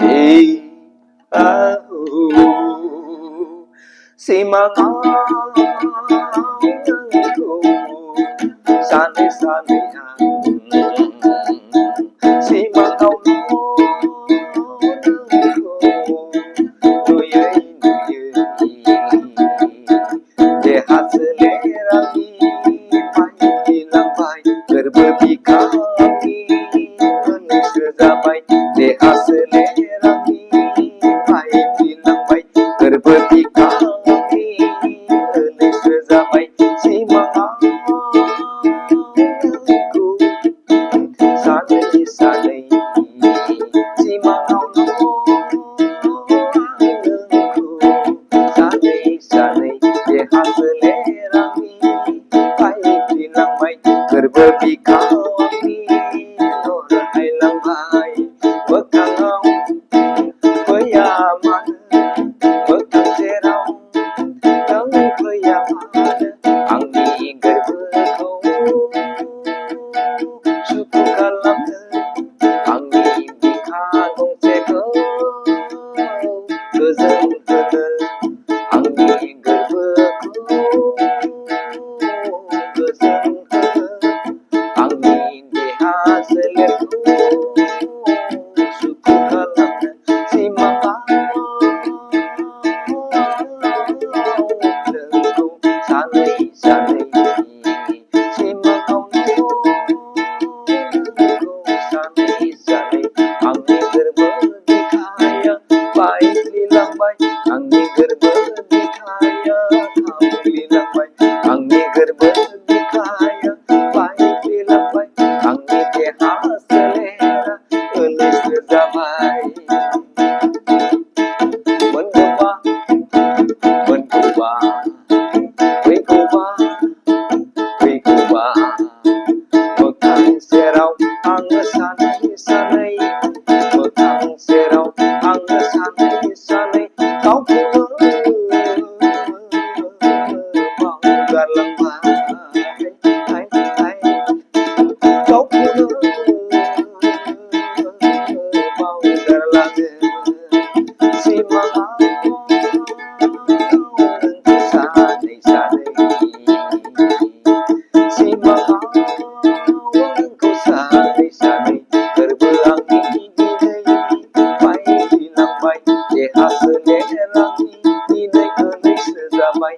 Hey, oh, simangaw ko, sani-sanihan. Simangaw ko, nuye-nuye, de hasle rami, pai bilang pai, berbikami, sezabai, de hasle rami, pai bilang pai, berbikami, sezabai, simangaw ko, sanay-sanay, simangaw ko, sanay-sanay, de hasle rami, pai bilang pai, berbikami, ay lang ay wag kang payaman, wag kang siraw ng payaman. Ang igarba ko, suko ka lang ang ibigha kong seko, kazal-kazal ang igarba ko, kazal-kazal ang hindi hasalit ko, suko ka lang simangaw ko, sanay-sanay, simangaw ko, sanay-sanay, ang igarba di kaya, pait lilang bay, ang igarba di kaya, hapli lang bay, ang igarba di kaya, pait lilang bay, ang itihasalera, ulis na damay. Mencoba, mencoba, mencoba, mencoba, bekang seraw ang sanay-sanay, bekang seraw ang sanay-sanay, kau banggar lang ba, ay, ay, kau banggar lang, simangaw sanay-sanay, simangaw ko sanay-sanay, berbelang ibigay, pai bilang pai, de hasalerang inay-inay sezamay,